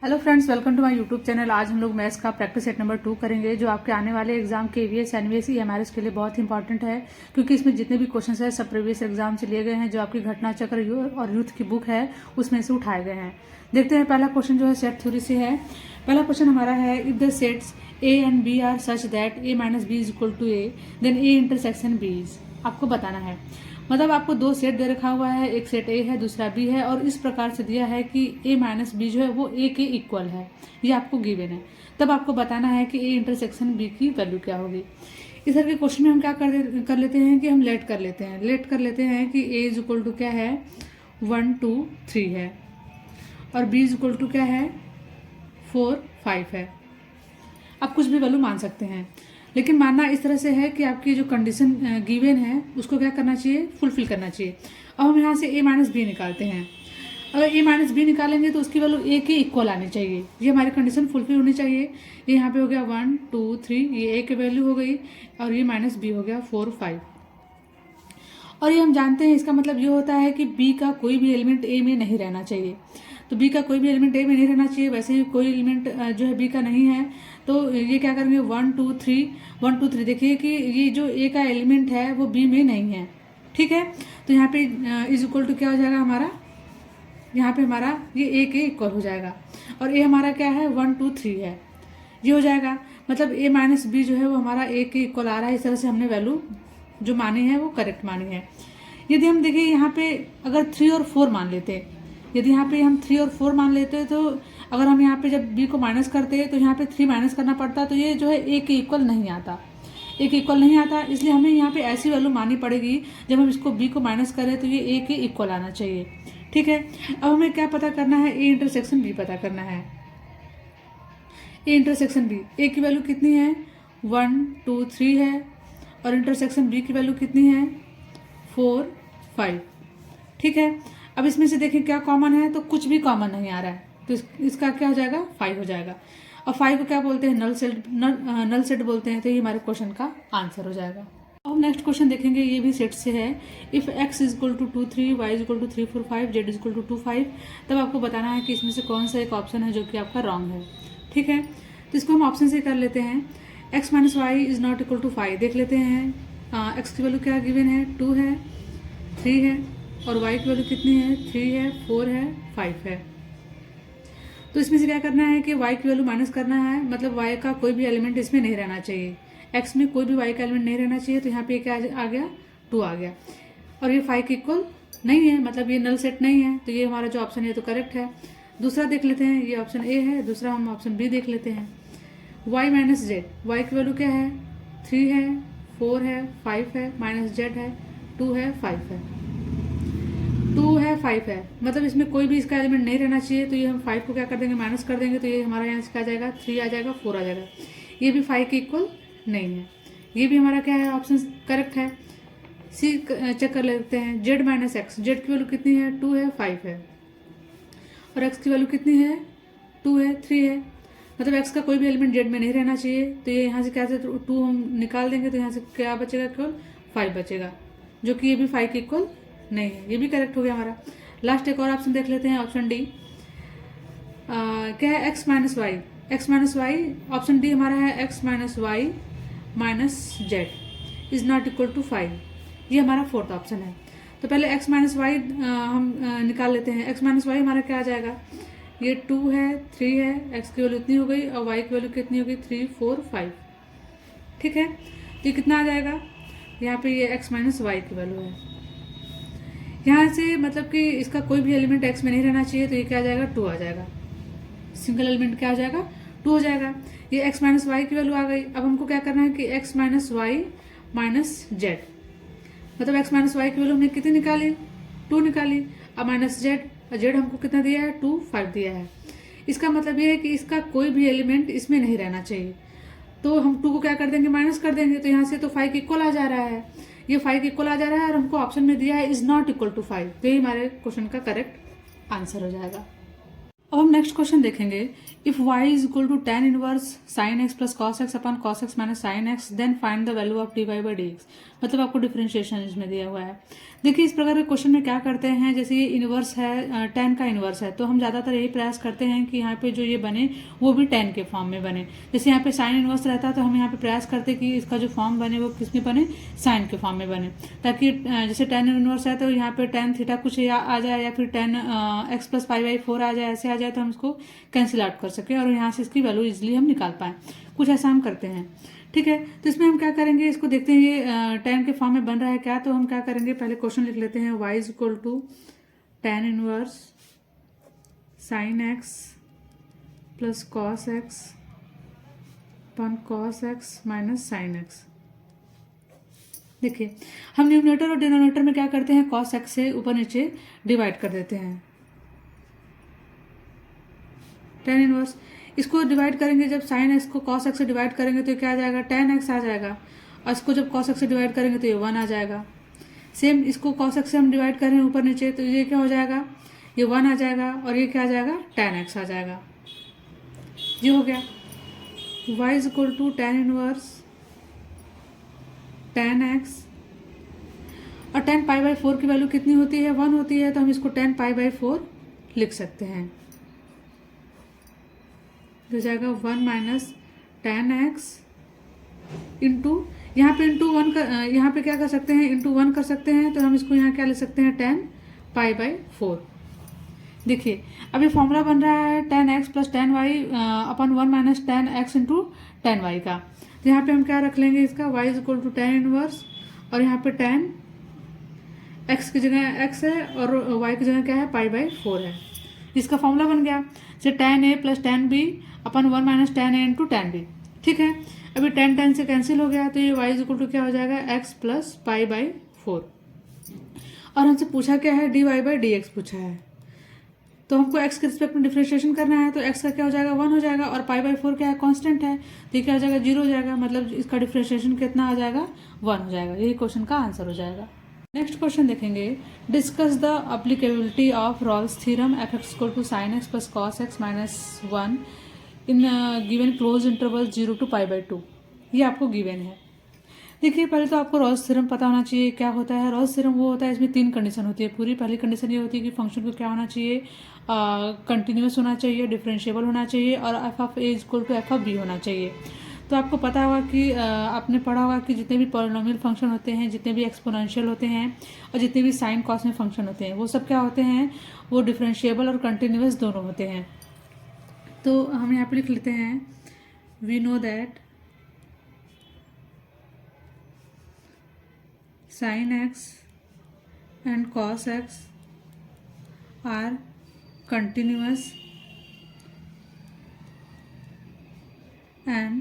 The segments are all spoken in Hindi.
Hello friends, welcome to my YouTube channel. आज हम लोग मैथ्स का प्रैक्टिस सेट नंबर 2 करेंगे, जो आपके आने वाले एग्जाम KVS, NVS, EMRS के लिए बहुत ही इंपॉर्टेंट है, क्योंकि इसमें जितने भी क्वेश्चंस हैं सब प्रीवियस एग्जाम से लिए गए हैं। जो आपकी घटना चक्र और यूथ की बुक है उसमें से उठाए गए हैं। देखते हैं, पहला क्वेश्चन जो है सेट थ्योरी से है। पहला क्वेश्चन हमारा है, if the sets A and B are such that A - B is equal to A, then A intersection B is. आपको बताना है, मतलब आपको दो सेट दे रखा हुआ है, एक सेट A है, दूसरा B है, और इस प्रकार से दिया है कि A - B जो है वो A के इक्वल है, ये आपको गिवन है। तब आपको बताना है कि A इंटरसेक्शन B की वैल्यू क्या होगी। इस तरह के क्वेश्चन में हम क्या कर लेते हैं कि हम लेट कर लेते हैं कि A इज इक्वल टू क्या है, 1 2 3 है, और B इज इक्वल टू क्या है, 4 5 है। आप कुछ भी वैल्यू मान सकते हैं, लेकिन मानना इस तरह से है कि आपकी जो कंडीशन गिवन है उसको क्या करना चाहिए, फुलफिल करना चाहिए। अब हम यहाँ से A - B निकालते हैं। अगर A - B निकालेंगे तो उसकी वैल्यू A के इक्वल आनी चाहिए, ये हमारी कंडीशन फुलफिल होनी चाहिए। ये यहाँ पे हो गया 1 2 3, ये A की वैल्यू हो गई, और ये -B हो गया 4 5। और ये हम जानते हैं, इसका मतलब ये होता है कि B का कोई भी एलिमेंट A में नहीं रहना चाहिए। तो B का कोई भी एलिमेंट A में नहीं रहना चाहिए। वैसे ही कोई एलिमेंट जो है B का नहीं है, तो ये क्या करेंगे, 1 2 3 देखिए कि ये जो A का एलिमेंट है वो B में नहीं है। ठीक है, तो यहाँ पे इज इक्वल टू क्या हो जाएगा हमारा, यहाँ पे हमारा ये A के इक्वल हो जाएगा, और A हमारा क्या है, 1 2 3 है, ये हो जाएगा। मतलब A - B जो है वो हमारा A के इक्वल आ रहा है। इस तरह से हमने वैल्यू जो मानी है वो करेक्ट मानी है। यदि हम देखिए यहाँ पे अगर 3 और 4 मान लेते, यदि यहाँ पे हम 3 और 4 मान लेते, तो अगर हम यहाँ पे जब B को माइनस करते तो यहाँ पे 3 माइनस करना पड़ता, तो ये जो है A के इक्वल नहीं आता, A के इक्वल नहीं आता। इसलिए हमें यहाँ पे ऐसी वैल्यू माननी पड़ेगी, जब हम इसको B को माइनस करें तो ये A के इक्वल आना चाहिए। ठीक है, अब हमें क्या पता करना है, A इंटरसेक्शन B पता करना है। A इंटरसेक्शन B, A की वैल्यू कितनी है, 1 2 3 है, और इंटरसेक्शन B की वैल्यू कितनी है, 4 5। ठीक है, अब इसमें से देखें क्या कॉमन है, तो कुछ भी कॉमन नहीं आ रहा है, तो इसका क्या हो जाएगा, 5 हो जाएगा। और 5 को क्या बोलते हैं, नल सेट बोलते हैं। तो ये हमारे क्वेश्चन का आंसर हो जाएगा। अब नेक्स्ट क्वेश्चन देखेंगे, ये भी सेट से है। If x is equal to 2 3, y is equal to 3 4 5, z is equal to 2 5, तब आपको बताना है कि इसमें से कौन सा एक ऑप्शन है जो कि आपका रॉन्ग है। ठीक है, तो इसको हम ऑप्शन से कर लेते हैं। x - y is not equal to 5, देख लेते हैं। x की वैल्यू क्या गिवन है, 2 है, 3 है, और y की वैल्यू कितनी है, 3 है, 4 है, 5 है। तो इसमें से क्या करना है कि y की वैल्यू माइनस करना है, मतलब y का कोई भी एलिमेंट इसमें नहीं रहना चाहिए। x में कोई भी y का एलिमेंट नहीं रहना चाहिए, तो यहाँ पे क्या आ गया, 2 आ गया, और ये 5 के इक्वल नहीं है, मतलब ये नल सेट नहीं है। तो ये हमारा जो ऑप्शन है तो करेक्ट है। दूसरा देख लेते हैं, ये ऑप्शन A है, दूसरा हम ऑप्शन B देख लेते हैं। y - z, y की वैल्यू क्या है, 3 है, 4 है, 5 है, -z है, 2 है, 5 है, 2 है, 5 है, मतलब इसमें कोई भी इसका एलिमेंट नहीं रहना चाहिए। तो ये हम 5 को क्या कर देंगे, माइनस कर देंगे, तो ये हमारा यहाँ से क्या आ जाएगा, 3 आ जाएगा, 4 आ जाएगा। ये भी 5 के इक्वल नहीं है, ये भी हमारा क्या है, ऑप्शन करेक्ट है। C चेक कर लेते हैं, z - x, z की वैल्यू कितनी है, 2 है, 5 है, और x की वैल्यू कितनी है, 2 है, 3 है, मतलब x का कोई भी एलिमेंट z में नहीं रहना चाहिए। तो ये यहाँ से क्या से 2 हम निकाल देंगे, तो यहाँ से क्या बचेगा, केवल 5 बचेगा, जो कि ये भी 5 के इक्वल नहीं है। ये भी करेक्ट हो गया हमारा। लास्ट एक और ऑप्शन देख लेते हैं, ऑप्शन डी। क्या है, x - y, ऑप्शन डी हमारा है x - y - z is not equal to 5, ये हमारा फोर्थ ऑप्शन है। तो पहले x - y हम निकाल लेते हैं। x - y हमारा क्या आ जाएगा, ये 2 है, 3 है, x की वैल्यू इतनी हो गई, और y की वैल्यू कितनी होगी, 3 4 5। ठीक है, तो ये कितना आ जाएगा, यहाँ पे ये x - y की वैल्यू है। यहाँ से मतलब कि इसका कोई भी एलिमेंट x में नहीं रहना चाहिए, तो ये क्या आ जाएगा, 2 आ जाएगा। सिंगल एलिमेंट क्या आ जाएगा, 2 हो जाएगा। ये x - y की वैल्यू आ गई। अब हमको क्या करना है कि x - y - z, मतलब x - y की वैल्यू हमने कितनी निकाली, 2 निकाली। अब -z हमको कितना दिया है, 2 5 दिया है। इसका मतलब ये है कि इसका कोई भी एलिमेंट इसमें नहीं रहना चाहिए। तो हम 2 को क्या कर देंगे, माइनस कर देंगे, तो यहाँ से तो 5 इक्वल आ जा रहा है, ये 5 इक्वल आ जा रहा है, और हमको ऑप्शन में दिया है इज नॉट इक्वल टू 5, तो ये हमारे क्वेश्चन का करेक्ट आंसर हो जाएगा। अब हम नेक्स्ट क्वेश्चन देखेंगे। If y is equal to tan inverse sin x plus cos x upon cos x minus sin x then find the value of dy by dx। मतलब आपको डिफरेंशिएशन इसमें दिया हुआ है। देखिए इस प्रकार के क्वेश्चन में क्या करते हैं, जैसे ये इनवर्स है, tan का इनवर्स है, तो हम ज़्यादातर यही प्रयास करते हैं कि यहाँ पे जो ये बने वो भी tan के फॉर्म में बने। जैसे यहाँ पे sin इनवर्स रहता है तो हम यहाँ पे प्रयास करते हैं कि इसका जो फॉर्म बने वो किस में बने, sin के फॉर्म में बने, ताकि जैसे tan इनवर्स है तो यहाँ पे tan थीटा कुछ आ जाए या फिर tan x plus pi by 4 आ जाए, ऐसे आ जाए तो हम इसको कैंसिल आउट कर सकें और यहाँ से इसकी वैल्यू इजिली हम निकाल पाएं। कुछ ऐसा हम करते हैं, ठीक है। तो इसमें हम क्या करेंगे, इसको देखते हैं ये tan के फॉर्म में बन रहा है क्या। तो हम क्या करेंगे, पहले क्वेश्चन लिख लेते हैं। y is equal to tan inverse sin x plus cos x upon cos x minus sin x। देखिए हम न्यूमरेटर और डिनोमिनेटर में क्या करते हैं, cos x से ऊपर नीचे डिवाइड कर देते हैं। tan इनवर्स इसको डिवाइड करेंगे, जब sin x को cos x से डिवाइड करेंगे तो क्या आ जाएगा, tan x आ जाएगा, और इसको जब cos x से डिवाइड करेंगे तो ये 1 आ जाएगा। सेम इसको cos x से हम डिवाइड करें ऊपर नीचे तो ये क्या हो जाएगा, ये 1 आ जाएगा, और ये क्या आ जाएगा, tan x आ जाएगा। ये हो गया। y is equal to tan inverse tan x, और tan पाई बाई 4 की वैल्यू कितनी होती है, 1 होती है, तो हम इसको tan पाई बाई 4 लिख सकते हैं। हो जाएगा 1 माइनस tan x इंटू, यहाँ पे इंटू 1 कर, यहाँ पे क्या कर सकते हैं, इंटू 1 कर सकते हैं, तो हम इसको यहाँ क्या लिख सकते हैं, tan पाई बाई 4। देखिए अब ये फॉर्मूला बन रहा है tan x plus tan y अपन 1 minus tan x into tan y का। तो यहाँ पे हम क्या रख लेंगे, इसका y is equal to tan inverse, और यहाँ पे tan x की जगह x है और y की जगह क्या है, पाई बाई 4 है। इसका फॉर्मूला बन गया, जैसे tan a plus tan b upon 1 minus tan a into tan b, ठीक है। अभी tan से कैंसिल हो गया, तो ये y इज इक्वल टू क्या हो जाएगा, x प्लस पाई बाई 4। और हमसे पूछा क्या है, dy बाई dx पूछा है, तो हमको x के रिस्पेक्ट में डिफरेंशिएशन करना है, तो x का क्या हो जाएगा, 1 हो जाएगा, और पाई बाई 4 क्या है, कांस्टेंट है, तो ये क्या हो जाएगा, 0 हो जाएगा। मतलब इसका डिफरेंशिएशन कितना आ जाएगा, 1 हो जाएगा। यही क्वेश्चन का आंसर हो जाएगा। नेक्स्ट क्वेश्चन देखेंगे। Discuss the applicability of Rolle's theorem f x equal to sine x plus cos x minus 1 in given closed interval 0 to pi by 2। ये आपको गिवन है। देखिए पहले तो आपको रॉल्स थ्योरम पता होना चाहिए क्या होता है। रॉल्स थ्योरम वो होता है, इसमें 3 कंडीशन होती है पूरी। पहली कंडीशन ये होती है कि फंक्शन को क्या होना चाहिए, कंटिन्यूस होना चाहिए, डिफरेंशिएबल होना चाहिए, और f of a equal to f of b होना चाहिए। तो आपको पता होगा कि आपने पढ़ा होगा कि जितने भी पॉलिनोमियल फंक्शन होते हैं, जितने भी एक्सपोनेंशियल होते हैं, और जितने भी साइन कॉस में फंक्शन होते हैं, वो सब क्या होते हैं, वो डिफरेंशिएबल और कंटिन्यूस दोनों होते हैं। तो हम यहाँ पे लिख लेते हैं, we know that sin x and cos x are continuous and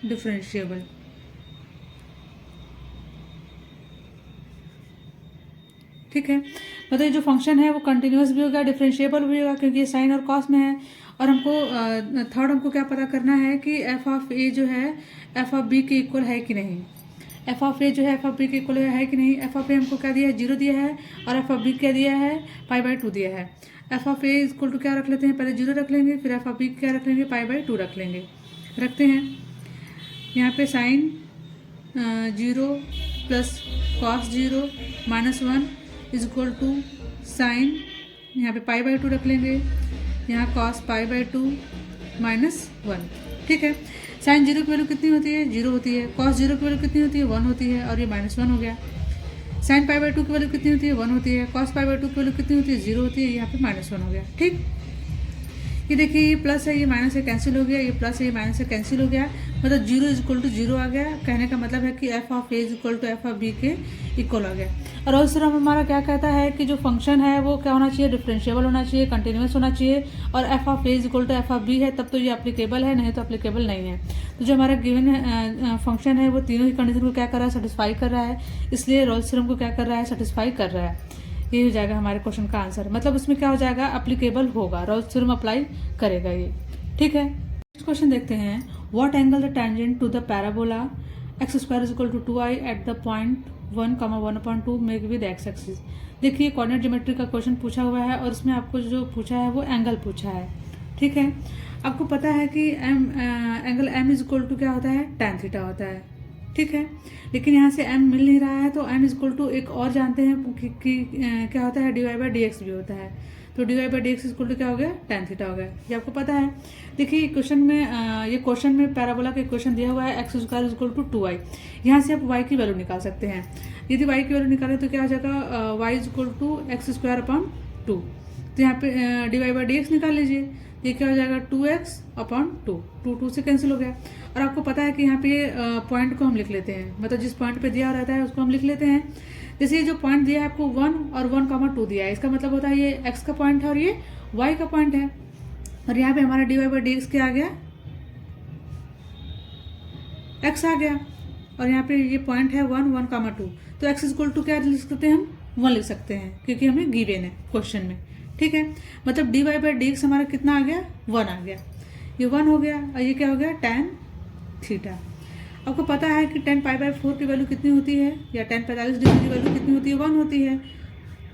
differentiable। ठीक है, मतलब जो फंक्शन है वो कंटिन्यूस भी होगा, डिफरेंशिएबल भी होगा, क्योंकि ये साइन और कॉस में है। और हमको थर्ड हमको क्या पता करना है कि एफ ऑफ ए जो है एफ ऑफ बी के इक्वल है कि नहीं। एफ ऑफ ए जो है एफ ऑफ बी के इक्वल है कि नहीं। एफ ऑफ ए हमको क्या दिया है, 0 दिया है, और एफ ऑफ बी क्या दिया है, पाई बाई 2 दिया है। F of a equal to क्या रख लेते हैं, पहले 0 रख लेंगे, फिर एफ ऑफ बी क्या रख लेंगे, पाई बाई 2 रख लेंगे। रखते हैं यहाँ पे sine 0 plus cos 0 minus 1 is equal to sine, यहाँ पे पाई बाई 2 रख लेंगे, यहाँ कॉस पाई बाई 2 माइनस 1। ठीक है, साइन 0 की वैल्यू कितनी होती है, 0 होती है। कॉस 0 की वैल्यू कितनी होती है, 1 होती है, और ये माइनस 1 हो गया। साइन पाई बाई 2 की वैल्यू कितनी होती है, 1 होती है। कॉस पाई बाई 2 की वैल्यू कितनी होती है, 0 होती है, यहाँ पे माइनस 1 हो गया। ठीक, ये देखिए ये प्लस है, ये माइनस से कैंसिल हो गया, ये प्लस है, ये माइनस से कैंसिल हो गया, मतलब 0 इज इक्वल टू 0 आ गया। कहने का मतलब है कि f of a is equal to f of b के इक्वल आ गया। और उस तरह हमारा क्या कहता है कि जो फंक्शन है वो क्या होना चाहिए, डिफरेंशिएबल होना चाहिए, कंटिन्यूस होना चाहिए, और f of a is equal to f of b है, तब तो ये एप्लीकेबल है, नहीं तो एप्लीकेबल नहीं है। तो जो हमारा गिवन फंक्शन है वो तीनों ही कंडीशन को क्या कर रहा है, सेटिस्फाई कर रहा है, इसलिए रोल्स थ्योरम को क्या कर रहा है, सेटिस्फाई कर रहा है। ये हो जाएगा हमारे क्वेश्चन का आंसर। मतलब उसमें क्या हो जाएगा, एप्लीकेबल होगा, रोल्स थ्योरम अप्लाई करेगा ये। ठीक है, नेक्स्ट क्वेश्चन देखते हैं। What angle the tangent to the parabola x² is equal to 2i at the point 1,1/2 make with x axis. देखिए कोऑर्डिनेट ज्योमेट्री का क्वेश्चन पूछा हुआ है और इसमें आपको जो पूछा है वो एंगल पूछा है। ठीक है, आपको पता है कि angle m is equal to क्या होता है, tan थीटा होता है। ठीक है, लेकिन यहाँ से m मिल नहीं रहा है तो m इज इक्वल टू एक और जानते हैं कि क्या होता है, dy/dx भी होता है। तो dy/dx इक्वल टू क्या हो गया, tan थीटा हो गया। ये आपको पता है। देखिए क्वेश्चन में ये क्वेश्चन में पैराबोला का क्वेश्चन दिया हुआ है x square equal to 2y। यहाँ से आप y की वैल्यू निकाल सकते हैं। यदि y की वैल्यू निकालें तो क्या हो जाएगा, y is equal to x square upon 2। तो यहाँ पे dy/dx निकाल लीजिए, ये क्या हो जाएगा 2x/2। 2 से कैंसिल हो गया। और आपको पता है कि यहाँ पे पॉइंट को हम लिख लेते हैं, मतलब जिस पॉइंट पे दिया रहता है उसको हम लिख लेते हैं। जैसे ये जो पॉइंट दिया है आपको 1 और 1,2 दिया है, इसका मतलब होता है ये x का पॉइंट है और ये y का पॉइंट है। और यहाँ पे हमारा dy/dx क्या आ गया, x आ गया। और यहाँ पे ये पॉइंट है 1, 1,2। तो x इक्वल टू क्या लिख सकते हैं हम, 1 लिख सकते हैं, क्योंकि हमें गिवन है क्वेश्चन में। ठीक है, मतलब dy/dx हमारा कितना आ गया, 1 आ गया। ये 1 हो गया और ये क्या हो गया, tan थीटा। आपको पता है कि tan π/4 की वैल्यू कितनी होती है, या tan 45 डिग्री की वैल्यू कितनी होती है, 1 होती है।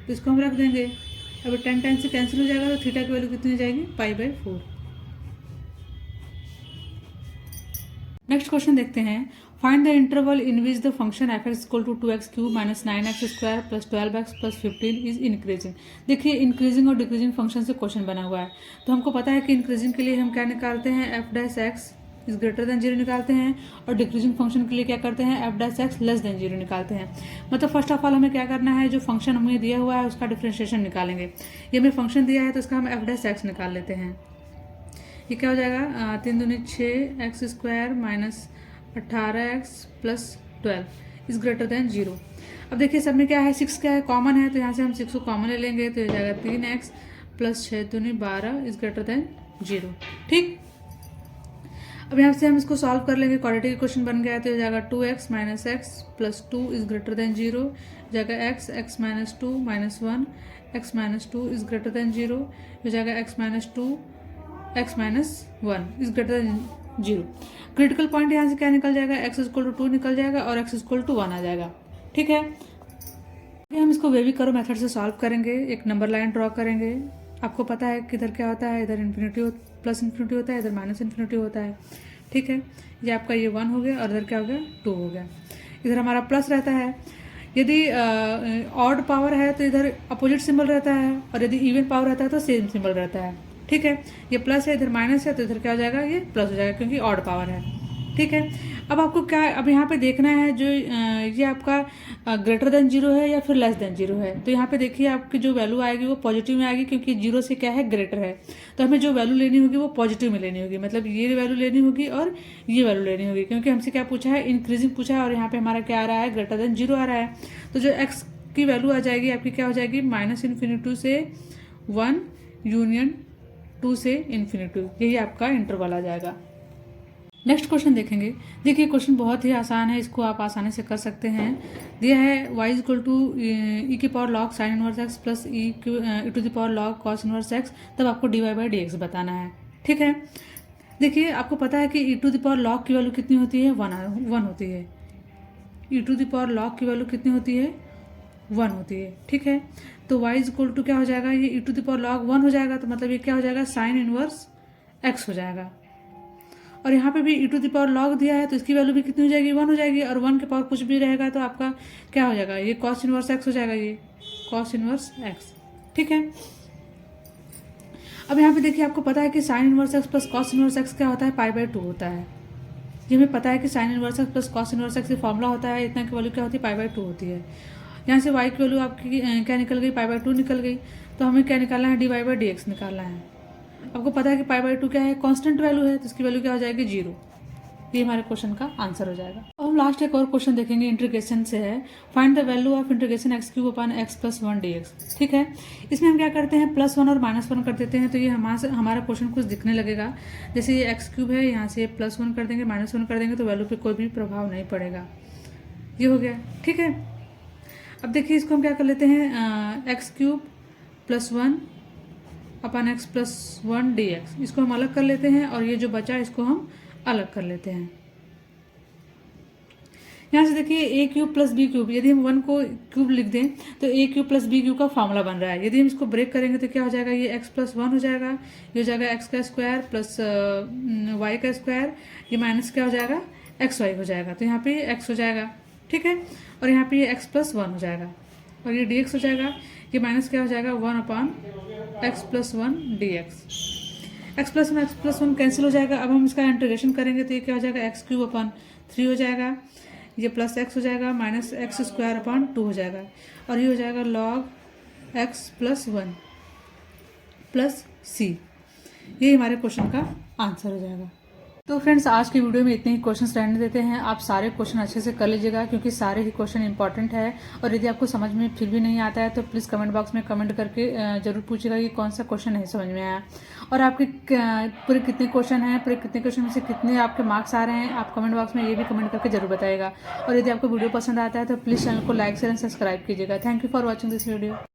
तो इसको हम रख देंगे। अब tan से कैंसिल हो जाएगा तो थीटा की वैल्यू कितनी हो जाएगी, π/4। नेक्स्ट क्वेश्चन देखते हैं। Find the interval in which the function f x equal to 2x³ minus 9x square plus 12x plus 15 is increasing. देखिए इंक्रीजिंग और डिक्रीजिंग फंक्शन से क्वेश्चन बना हुआ है। तो हमको पता है कि इंक्रीजिंग के लिए हम क्या निकालते हैं, f' इज ग्रेटर देन 0 निकालते हैं, और डिक्रीजिंग फंक्शन के लिए क्या करते हैं, f' लेस देन 0 निकालते हैं। मतलब फर्स्ट ऑफ ऑल हमें क्या करना है, जो फंक्शन हमें दिया हुआ है उसका डिफ्रेंशिएशन निकालेंगे। ये हमें फंक्शन दिया है तो इसका हम f' निकाल लेते हैं। ये क्या हो जाएगा, 3 दूनी 6 x square minus 18x plus 12 is greater than 0। अब देखिए सब में क्या है, 6 क्या है, कॉमन है, तो यहाँ से हम 6 को कॉमन ले लेंगे तो ये जाएगा 3x प्लस 6 दूनी 12 इज ग्रेटर देन 0। ठीक, अब यहाँ से हम इसको सॉल्व कर लेंगे। क्वाड्रेटिक इक्वेशन बन गया है तो ये जाएगा 2x minus x plus 2 is greater than 0, जाएगा x minus 2 minus 1 x minus 2 is greater than 0, ये जाएगा x minus 2 x minus 1 is greater than 0। Critical point यहाँ से क्या निकल जाएगा, x इक्वल टू 2 निकल जाएगा और x इक्वल टू 1 आ जाएगा। ठीक है, हम इसको वेवी करो मेथड से सॉल्व करेंगे। एक नंबर लाइन ड्रॉ करेंगे। आपको पता है कि इधर क्या होता है, इधर इन्फिनिटी प्लस इन्फिनिटी होता है, इधर माइनस इन्फिनिटी होता है। ठीक है, ये आपका ये 1 हो गया और इधर क्या हो गया, 2 हो गया। इधर हमारा प्लस रहता है। यदि ऑड पावर है तो इधर अपोजिट सिंबल रहता है, और यदि इवन पावर रहता है तो सेम सिंबल रहता है। ठीक है, ये प्लस है, इधर माइनस है, तो इधर क्या हो जाएगा, ये प्लस हो जाएगा क्योंकि ऑड पावर है। ठीक है, अब आपको क्या, अब यहाँ पे देखना है जो ये आपका ग्रेटर देन 0 है या फिर लेस देन 0 है। तो यहाँ पे देखिए आपकी जो वैल्यू आएगी वो पॉजिटिव में आएगी, क्योंकि 0 से क्या है, ग्रेटर है। तो हमें जो वैल्यू लेनी होगी वो पॉजिटिव में लेनी होगी, मतलब ये वैल्यू लेनी होगी और ये वैल्यू लेनी होगी, क्योंकि हमसे क्या पूछा है, इंक्रीजिंग पूछा है, और यहाँ पे हमारा क्या आ रहा है, ग्रेटर देन 0 आ रहा है। तो जो एक्स की वैल्यू आ जाएगी आपकी क्या हो जाएगी, माइनस इन्फिनिटी से 1 यूनियन 2 से इन्फिनिटी, यही आपका इंटरवल आ जाएगा। नेक्स्ट क्वेश्चन देखेंगे। देखिए क्वेश्चन बहुत ही आसान है, इसको आप आसानी से कर सकते हैं। दिया है y is equal to e की power log sine inverse x plus e to the power log cos inverse x, तब आपको dy/dx बताना है। ठीक है, देखिए आपको पता है कि ई टू द पावर लॉग की वैल्यू कितनी होती है, 1 होती है। ई टू द पावर लॉग की वैल्यू कितनी होती है, 1 होती है। ठीक है, तो y इज इक्वल टू क्या हो जाएगा, ये ई टू द पावर लॉग 1 हो जाएगा, तो मतलब ये क्या हो जाएगा, साइन इनवर्स एक्स हो जाएगा। और यहाँ पे भी ई टू द पावर लॉग दिया है तो इसकी वैल्यू भी कितनी हो जाएगी, 1 हो जाएगी, और 1 के पावर कुछ भी रहेगा तो आपका क्या हो जाएगा, ये कॉस इनवर्स एक्स हो जाएगा, ये कॉस इनवर्स एक्स। ठीक है, अब यहाँ पे देखिए आपको पता है कि sign inverse x plus cos inverse x क्या होता है, π/2 होता है। ये हमें पता है कि sign inverse x plus cos inverse x formula होता है, इतना की वैल्यू क्या होती है, π/2 होती है। यहाँ से y की वैल्यू आपकी क्या निकल गई, π/2 निकल गई। तो हमें क्या निकालना है, dy/dx निकालना है। आपको पता है कि π/2 क्या है, कांस्टेंट वैल्यू है, तो इसकी वैल्यू क्या हो जाएगी, 0। ये हमारे क्वेश्चन का आंसर हो जाएगा। अब हम लास्ट एक और क्वेश्चन देखेंगे, इंटीग्रेशन से है। Find the value of integration x³ upon x plus 1 dx। ठीक है, इसमें हम क्या करते हैं, +1 और -1 कर देते हैं, तो ये हमारा क्वेश्चन कुछ दिखने लगेगा। जैसे ये x³ है, यहाँ से +1 कर देंगे, -1 कर देंगे, तो वैल्यू पे कोई भी प्रभाव नहीं पड़ेगा। ये हो गया। ठीक है, अब देखिए इसको हम क्या कर लेते हैं, x³ + 1 upon x plus 1 dx, इसको हम अलग कर लेते हैं, और ये जो बचा इसको हम अलग कर लेते हैं। यहाँ से देखिए ए क्यूब प्लस बी क्यूब, यदि हम 1 को क्यूब लिख दें तो ए क्यूब प्लस बी क्यूब का फॉर्मूला बन रहा है। यदि हम इसको ब्रेक करेंगे तो क्या हो जाएगा, ये एक्स प्लस 1 हो जाएगा, ये हो जाएगा एक्स का स्क्वायर प्लस वाई का स्क्वायर, ये माइनस क्या हो जाएगा, एक्स वाई हो जाएगा। तो यहाँ पे एक्स हो जाएगा, ठीक है, और यहाँ पे ये एक्स प्लस 1 हो जाएगा और ये डी एक्स हो जाएगा, ये माइनस क्या हो जाएगा 1 x plus 1 D x plus one cancel हो जाएगा। अब हम इसका इंटीग्रेशन करेंगे तो ये क्या हो जाएगा, एक्स क्यूब अपॉन 3 हो जाएगा, ये प्लस एक्स हो जाएगा माइनस एक्स स्क्वायर अपॉन 2 हो जाएगा, और ये हो जाएगा लॉग एक्स प्लस 1 प्लस सी। ये हमारे क्वेश्चन का आंसर हो जाएगा। तो फ्रेंड्स, आज की वीडियो में इतने ही क्वेश्चंस रहने देते हैं। आप सारे क्वेश्चन अच्छे से कर लीजिएगा क्योंकि सारे ही क्वेश्चन इंपॉर्टेंट है। और यदि आपको समझ में फिर भी नहीं आता है तो प्लीज़ कमेंट बॉक्स में कमेंट करके जरूर पूछिएगा कि कौन सा क्वेश्चन नहीं समझ में आया, और आपके पूरे कितने क्वेश्चन हैं, पूरे कितने क्वेश्चन में से कितने आपके मार्क्स आ रहे हैं, आप कमेंट बॉक्स में ये भी कमेंट करके जरूर बताइएगा। और यदि आपको वीडियो पसंद आता है तो प्लीज़ चैनल को लाइक शेयर एंड सब्सक्राइब कीजिएगा। Thank you for watching this video.